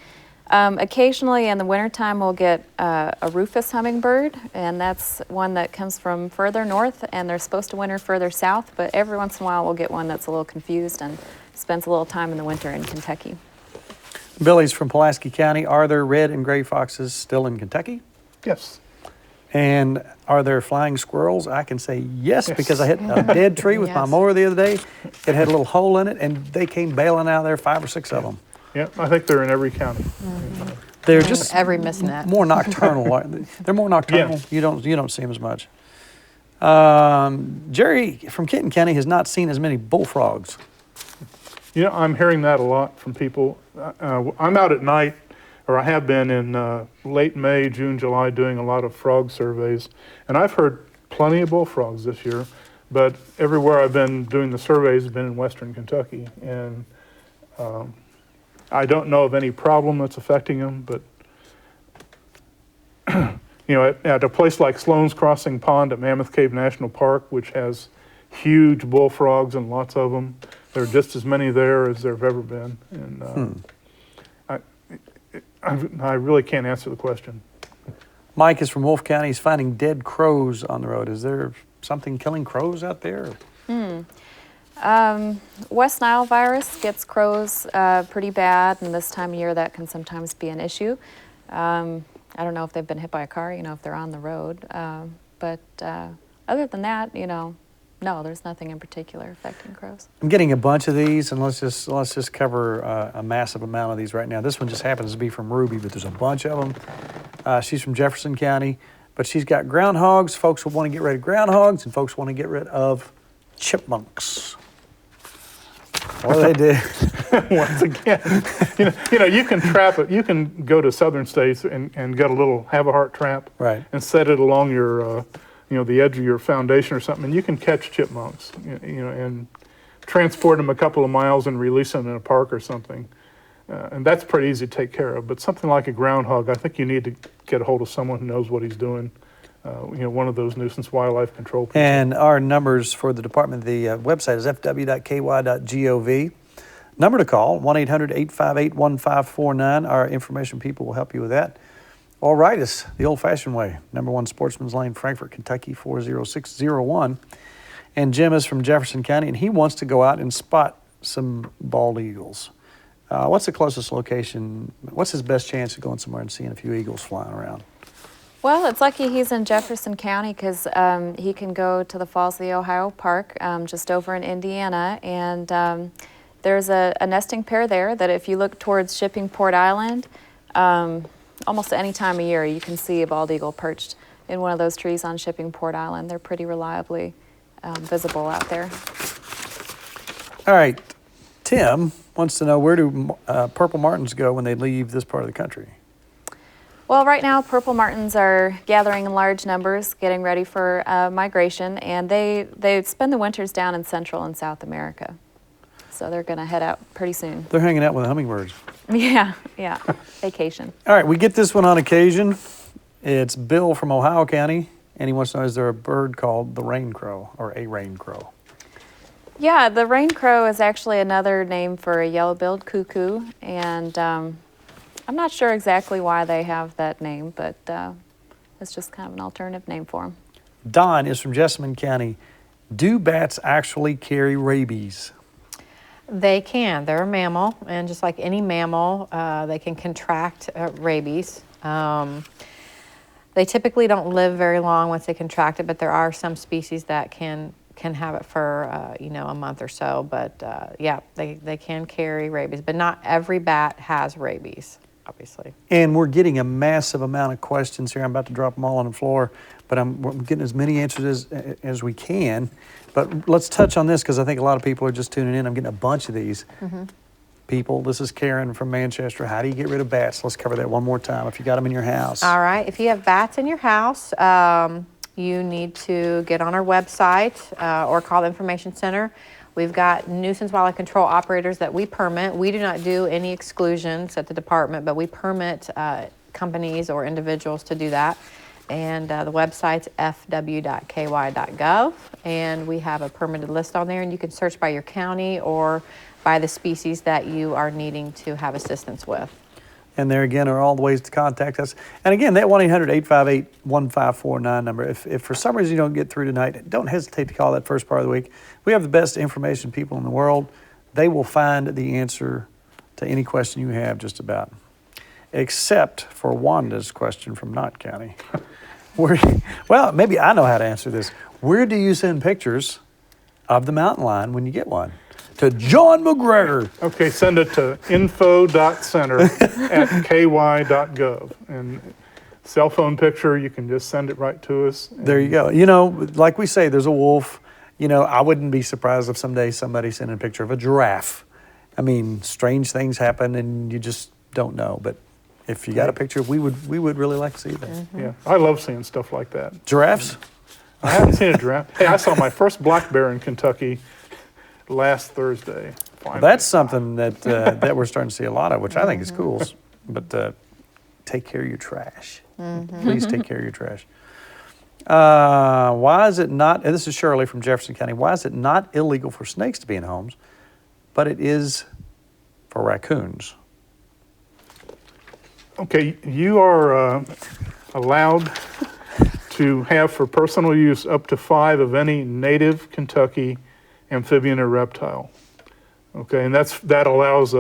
Occasionally in the wintertime we'll get a rufous hummingbird, and that's one that comes from further north, and they're supposed to winter further south, but every once in a while we'll get one that's a little confused and spends a little time in the winter in Kentucky. Billy's from Pulaski County. Are there red and gray foxes still in Kentucky? Yes. And are there flying squirrels? I can say yes, because I hit a dead tree with my mower the other day. It had a little hole in it, and they came bailing out of there, 5 or 6 of them. Yeah, I think they're in every county. They're just every missnet. more nocturnal. They're more nocturnal. Yeah. You don't see them as much. Jerry from Kenton County has not seen as many bullfrogs. I'm hearing that a lot from people. I'm out at night, or I have been in late May, June, July, doing a lot of frog surveys, and I've heard plenty of bullfrogs this year, but everywhere I've been doing the surveys has been in western Kentucky, and I don't know of any problem that's affecting them, but at a place like Sloan's Crossing Pond at Mammoth Cave National Park, which has huge bullfrogs and lots of them, there are just as many there as there have ever been, and I really can't answer the question. Mike is from Wolfe County. He's finding dead crows on the road. Is there something killing crows out there? West Nile virus gets crows pretty bad, and this time of year that can sometimes be an issue. I don't know if they've been hit by a car, if they're on the road. But other than that, no, there's nothing in particular affecting crows. I'm getting a bunch of these, and let's just cover a massive amount of these right now. This one just happens to be from Ruby, but there's a bunch of them. She's from Jefferson County, but she's got groundhogs. Folks will want to get rid of groundhogs, and folks want to get rid of chipmunks. What do they do? Once again, you can trap it. You can go to southern states and get a little have-a-heart trap, right, and set it along your, the edge of your foundation or something, and you can catch chipmunks, and transport them a couple of miles and release them in a park or something. And that's pretty easy to take care of. But something like a groundhog, I think you need to get a hold of someone who knows what he's doing. one of those nuisance wildlife control people. And our numbers for the department, the website is fw.ky.gov. Number to call, 1-800-858-1549. Our information people will help you with that. Or write us the old-fashioned way, number 1 Sportsman's Lane, Frankfort, Kentucky, 40601. And Jim is from Jefferson County, and he wants to go out and spot some bald eagles. What's the closest location? What's his best chance of going somewhere and seeing a few eagles flying around? Well, it's lucky he's in Jefferson County because he can go to the Falls of the Ohio Park just over in Indiana, and there's a nesting pair there that if you look towards Shippingport Island, almost any time of year you can see a bald eagle perched in one of those trees on Shippingport Island. They're pretty reliably visible out there. All right, Tim wants to know, where do purple martins go when they leave this part of the country? Well, right now purple martins are gathering in large numbers, getting ready for migration, and they spend the winters down in Central and South America. So they're going to head out pretty soon. They're hanging out with hummingbirds. Yeah, vacation. All right, we get this one on occasion. It's Bill from Ohio County, and he wants to know, is there a bird called the rain crow or a rain crow? Yeah, the rain crow is actually another name for a yellow-billed cuckoo, and I'm not sure exactly why they have that name, but it's just kind of an alternative name for them. Don is from Jessamine County. Do bats actually carry rabies? They can. They're a mammal, and just like any mammal, they can contract rabies. They typically don't live very long once they contract it, but there are some species that can have it for a month or so. But yeah, they can carry rabies, but not every bat has rabies, obviously. And we're getting a massive amount of questions here. I'm about to drop them all on the floor, but we're getting as many answers as we can. But let's touch on this because I think a lot of people are just tuning in. I'm getting a bunch of these. People, this is Karen from Manchester. How do you get rid of bats? Let's cover that one more time if you got them in your house. All right. If you have bats in your house, you need to get on our website or call the Information Center. We've got nuisance wildlife control operators that we permit. We do not do any exclusions at the department, but we permit companies or individuals to do that. And the website's fw.ky.gov, and we have a permitted list on there, and you can search by your county or by the species that you are needing to have assistance with. And there again are all the ways to contact us. And again, that 1-800-858-1549 number. If for some reason you don't get through tonight, don't hesitate to call that first part of the week. We have the best information people in the world. They will find the answer to any question you have just about. Except for Wanda's question from Knott County. Well, maybe I know how to answer this. Where do you send pictures of the mountain lion when you get one? To John McGregor. Okay, send it to info.center@ky.gov. And cell phone picture, you can just send it right to us. There you go. Like we say, there's a wolf. I wouldn't be surprised if someday somebody sent a picture of a giraffe. I mean, strange things happen and you just don't know. But if you got a picture, we would really like to see that. Yeah, I love seeing stuff like that. Giraffes? I haven't seen a giraffe. Hey, I saw my first black bear in Kentucky last Thursday. Well, that's something that that we're starting to see a lot of, which I think is cool. But take care of your trash. Please take care of your trash. Why is it not, and this is Shirley from Jefferson County, why is it not illegal for snakes to be in homes, but it is for raccoons? Okay, you are allowed to have for personal use up to 5 of any native Kentucky amphibian or reptile. Okay, and that allows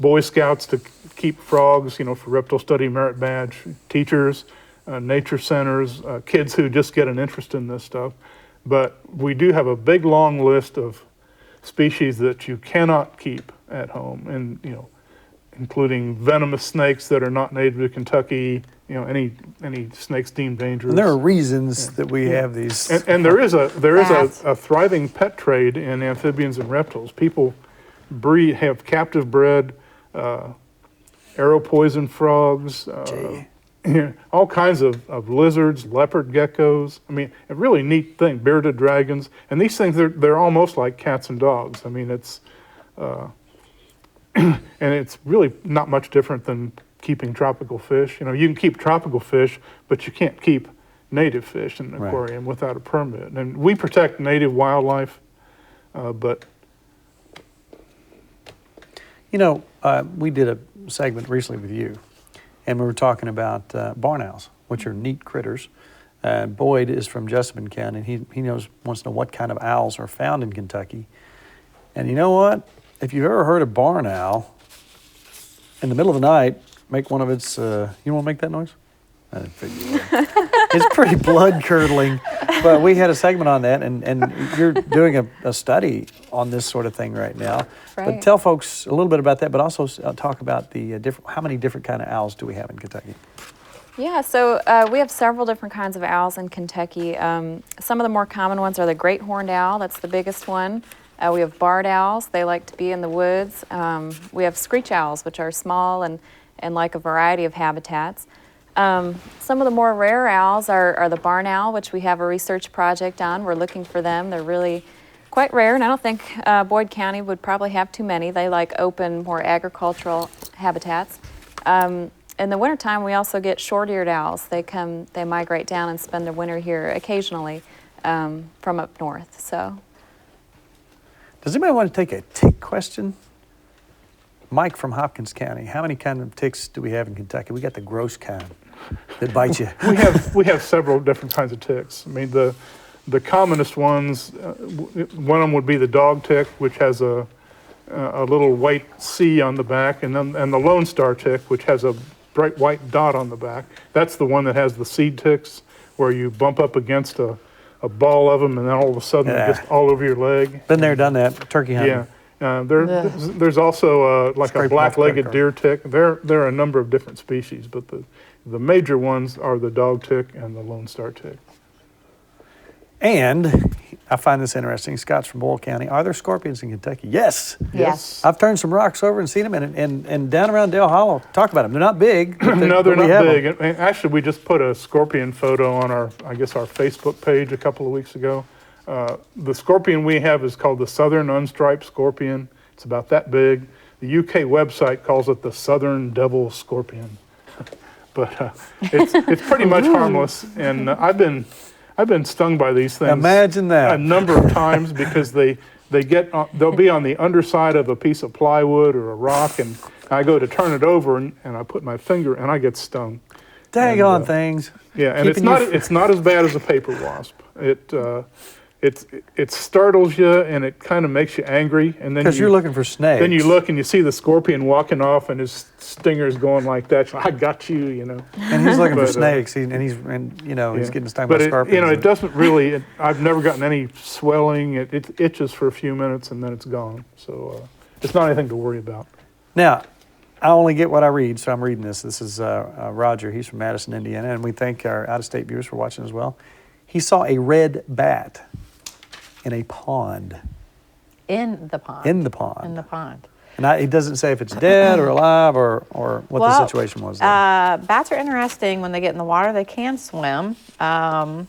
Boy Scouts to keep frogs, for reptile study merit badge, teachers, nature centers, kids who just get an interest in this stuff. But we do have a big long list of species that you cannot keep at home, and including venomous snakes that are not native to Kentucky, any snakes deemed dangerous. And there are reasons that we have these. And there is a thriving pet trade in amphibians and reptiles. People have captive bred arrow poison frogs, all kinds of lizards, leopard geckos. I mean, a really neat thing, bearded dragons. And these things, they're almost like cats and dogs. I mean, it's and it's really not much different than keeping tropical fish. You can keep tropical fish, but you can't keep, native fish in an Right. aquarium without a permit. And we protect native wildlife, but You know, we did a segment recently with you, and we were talking about barn owls, which are neat critters. Boyd is from Jessamine County, and he wants to know what kind of owls are found in Kentucky. And you know what? If you've ever heard a barn owl in the middle of the night make one of its, you want to make that noise? I didn't figure you would. It's pretty blood curdling, but we had a segment on that, and you're doing a study on this sort of thing right now. But Right. tell folks a little bit about that, but also talk about the how many different kind of owls do we have in Kentucky? Yeah, so we have several different kinds of owls in Kentucky. Some of the more common ones are the great horned owl, that's the biggest one. We have barred owls, they like to be in the woods. We have screech owls, which are small and like a variety of habitats. Some of the more rare owls are the barn owl, which we have a research project on. We're looking for them. They're really quite rare, and I don't think Boyd County would probably have too many. They like open, more agricultural habitats. In the wintertime, we also get short-eared owls. They migrate down and spend their winter here occasionally from up north. So, Does anybody want to take a tick question? Mike from Hopkins County, how many kind of ticks do we have in Kentucky? We got the gross kind that bite you. we have several different kinds of ticks. I mean, the commonest ones, one of them would be the dog tick, which has a little white C on the back, and the Lone Star tick, which has a bright white dot on the back. That's the one that has the seed ticks, where you bump up against a ball of them, and then all of a sudden they're just all over your leg. Been there, done that. Turkey hunting. Yeah. There's also like Scrape a black-legged off deer tick. There are a number of different species, but the major ones are the dog tick and the Lone Star tick. And I find this interesting. Scott's from Boyle County. Are there scorpions in Kentucky? Yes. Yes. I've turned some rocks over and seen them, and down around Dale Hollow. Talk about them. They're not big. But No, they're but we not have big. them. And actually, we just put a scorpion photo on our Facebook page a couple of weeks ago. The scorpion we have is called the Southern Unstriped Scorpion. It's about that big. The UK website calls it the Southern Devil Scorpion. But it's pretty much harmless. And I've been stung by these things. Imagine that. A number of times because they'll be on the underside of a piece of plywood or a rock, and I go to turn it over and I put my finger and I get stung. Daggone things. Yeah, and it's not as bad as a paper wasp. It startles you and it kind of makes you angry, and then Because you're looking for snakes. then you look and you see the scorpion walking off and his stinger's going like that. I got you, you know. And he's looking for But, snakes, he's getting stung by But scorpions. it doesn't really. I've never gotten any swelling. It itches for a few minutes and then it's gone. So it's not anything to worry about. Now, I only get what I read, so I'm reading this. This is Roger. He's from Madison, Indiana, and we thank our out-of-state viewers for watching as well. He saw a red bat in a pond. In the pond. In the pond. In the pond. And he doesn't say if it's dead or alive or what the situation was there. Bats are interesting when they get in the water. They can swim, and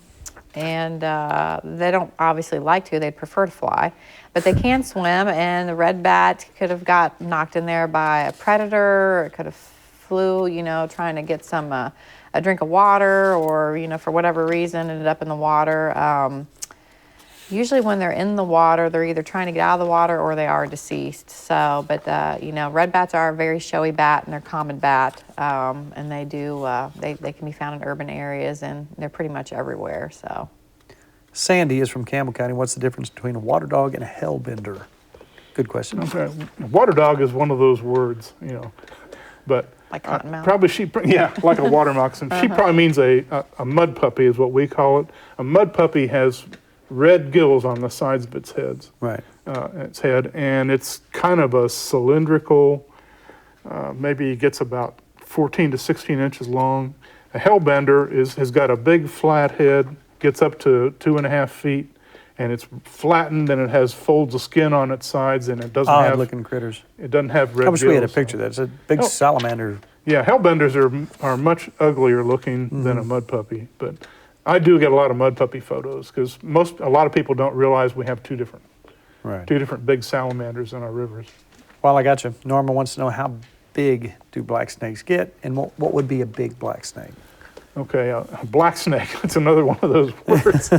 they don't obviously like to. They'd prefer to fly, but they can swim. And the red bat could have got knocked in there by a predator. Or it could have flew, trying to get a drink of water, or for whatever reason ended up in the water. Usually when they're in the water, they're either trying to get out of the water or they are deceased. So, but red bats are a very showy bat, and they're a common bat, and they can be found in urban areas, and they're pretty much everywhere. So, Sandy is from Campbell County. What's the difference between a water dog and a hellbender? Good question. Okay. Water dog is one of those words, but like cottonmouth. probably like a water moccasin. She probably means a mud puppy is what we call it. A mud puppy has red gills on the sides of its head. Right. And it's kind of a cylindrical, maybe gets about 14 to 16 inches long. A hellbender has got a big flat head, gets up to 2.5 feet, and it's flattened, and it has folds of skin on its sides, and it doesn't have odd-looking critters. It doesn't have red I wish we had a gills. picture of that. It's a big salamander. Yeah, hellbenders are much uglier looking than a mud puppy, but I do get a lot of mud puppy photos because a lot of people don't realize we have two different big salamanders in our rivers. Well, I got you. Norma wants to know, how big do black snakes get, and what would be a big black snake? Okay, black snake, that's another one of those words.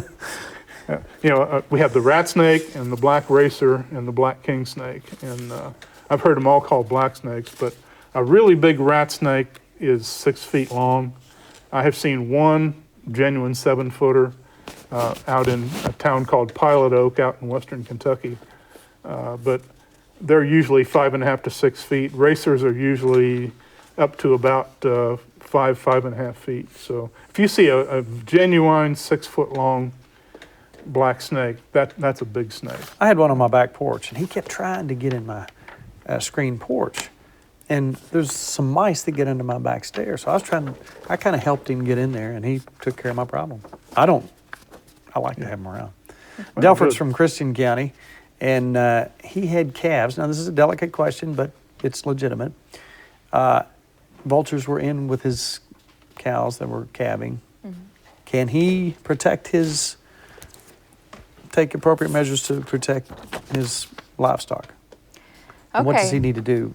We have the rat snake and the black racer and the black king snake. And I've heard them all called black snakes, but a really big rat snake is 6 feet long. I have seen one genuine 7-footer out in a town called Pilot Oak out in western Kentucky. But they're usually 5.5 to 6 feet. Racers are usually up to about 5.5 feet. So if you see a genuine 6-foot-long black snake, that's a big snake. I had one on my back porch, and he kept trying to get in my screen porch. And there's some mice that get into my back stairs. So I kind of helped him get in there, and he took care of my problem. I like to have him around. Delford's from Christian County, and he had calves. Now, this is a delicate question, but it's legitimate. Vultures were in with his cows that were calving. Mm-hmm. Can he take appropriate measures to protect his livestock? Okay. And what does he need to do?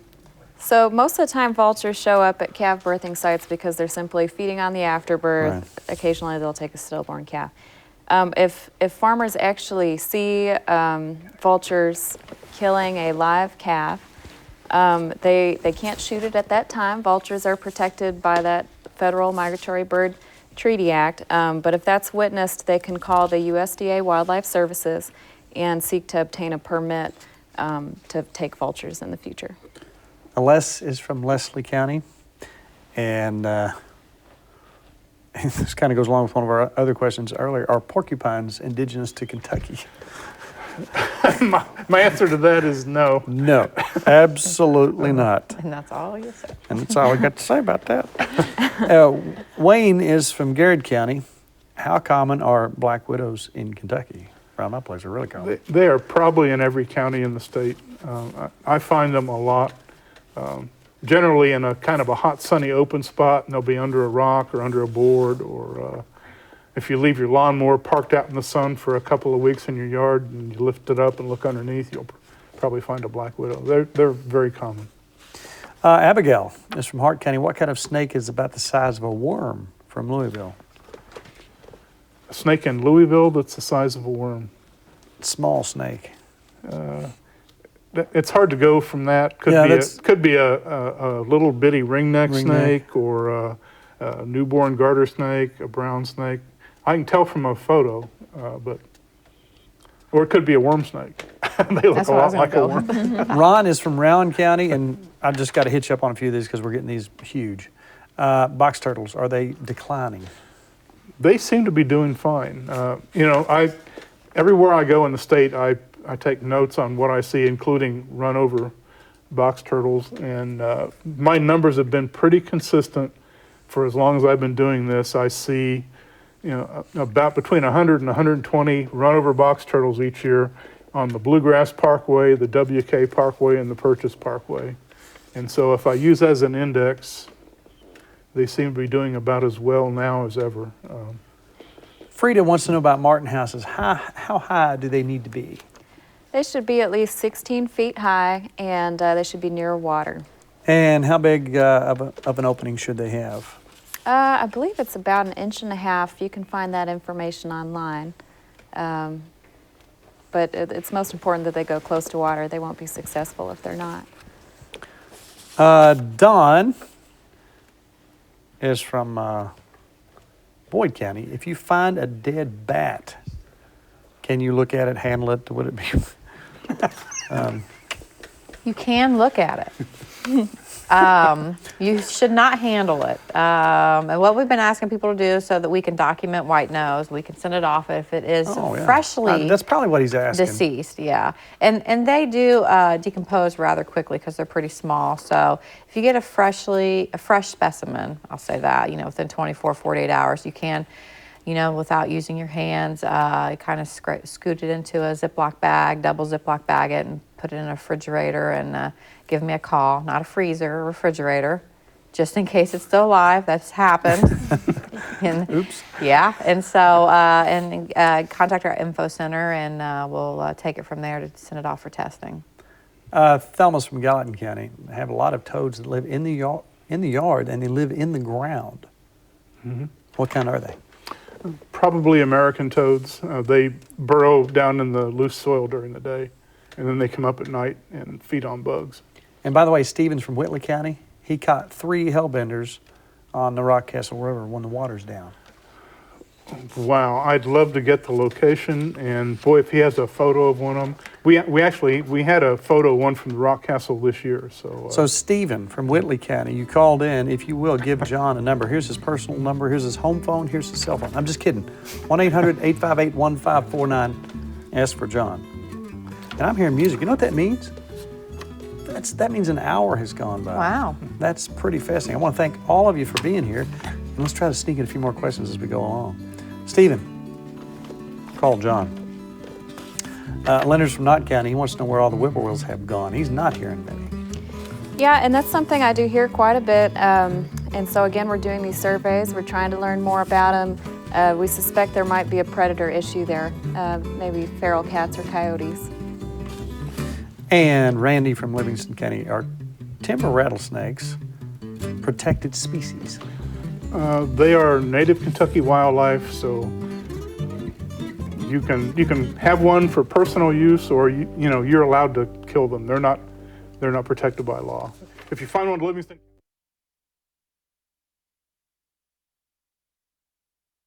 So most of the time vultures show up at calf birthing sites because they're simply feeding on the afterbirth. Right. Occasionally they'll take a stillborn calf. If farmers actually see vultures killing a live calf, they can't shoot it at that time. Vultures are protected by that Federal Migratory Bird Treaty Act. But if that's witnessed, they can call the USDA Wildlife Services and seek to obtain a permit to take vultures in the future. Les is from Leslie County, and this kind of goes along with one of our other questions earlier. Are porcupines indigenous to Kentucky? My answer to that is no. No, absolutely not. And that's all you said. And that's all I got to say about that. Wayne is from Garrett County. How common are black widows in Kentucky? Around my place, are really common. They are probably in every county in the state. I find them a lot. Generally in a kind of a hot, sunny, open spot, and they'll be under a rock or under a board, or if you leave your lawnmower parked out in the sun for a couple of weeks in your yard and you lift it up and look underneath, you'll probably find a black widow. They're very common. Abigail is from Hart County. What kind of snake is about the size of a worm from Louisville? A snake in Louisville that's the size of a worm. Small snake. It's hard to go from that. Could be a little bitty ringneck snake, or a newborn garter snake, a brown snake. I can tell from a photo, or it could be a worm snake. They look a lot like a worm. Ron is from Rowan County, and I just got to hitch up on a few of these because we're getting these huge. Box turtles, are they declining? They seem to be doing fine. Everywhere I go in the state, I take notes on what I see, including run-over box turtles, and my numbers have been pretty consistent for as long as I've been doing this. I see, about between 100 and 120 run-over box turtles each year on the Bluegrass Parkway, the WK Parkway, and the Purchase Parkway. And so if I use as an index, they seem to be doing about as well now as ever. Frida wants to know about martin houses. How high do they need to be? They should be at least 16 feet high, and they should be near water. And how big of an opening should they have? I believe it's about 1.5 inches. You can find that information online. But it's most important that they go close to water. They won't be successful if they're not. Don is from Boyd County. If you find a dead bat, can you look at it, handle it? Would it be? You can look at it. You should not handle it. And what we've been asking people to do so that we can document white nose, we can send it off if it is freshly that's probably what he's asking. deceased, yeah. And they do decompose rather quickly because they're pretty small. So if you get a fresh specimen, I'll say that, within 24, 48 hours, you can, without using your hands, kind of scoot it into a Ziploc bag, double Ziploc bag it, and put it in a refrigerator, and give me a call. Not a freezer, a refrigerator, just in case it's still alive. That's happened. Oops. Yeah, and so, contact our info center, and we'll take it from there to send it off for testing. Thelma's from Gallatin County. They have a lot of toads that live in the yard, and they live in the ground. Mm-hmm. What kind are they? Probably American toads. They burrow down in the loose soil during the day, and then they come up at night and feed on bugs. And by the way, Stephen's from Whitley County. He caught 3 hellbenders on the Rockcastle River when the water's down. Wow, I'd love to get the location, and boy, if he has a photo of one of them. We had a photo one from the Rockcastle this year, so. So Stephen from Whitley County, you called in. If you will, give John a number. Here's his personal number. Here's his home phone. Here's his cell phone. I'm just kidding. 1-800-858-1549. Ask for John. And I'm hearing music. You know what that means? That means an hour has gone by. Wow. That's pretty fascinating. I want to thank all of you for being here. And let's try to sneak in a few more questions as we go along. Stephen, call John. Leonard's from Knott County. He wants to know where all the whippoorwills have gone. He's not hearing many. Yeah, and that's something I do hear quite a bit. And so again, we're doing these surveys. We're trying to learn more about them. We suspect there might be a predator issue there, maybe feral cats or coyotes. And Randy from Livingston County, are timber rattlesnakes protected species? They are native Kentucky wildlife, so you can have one for personal use, or you're allowed to kill them. They're not protected by law. If you find one in Livingston.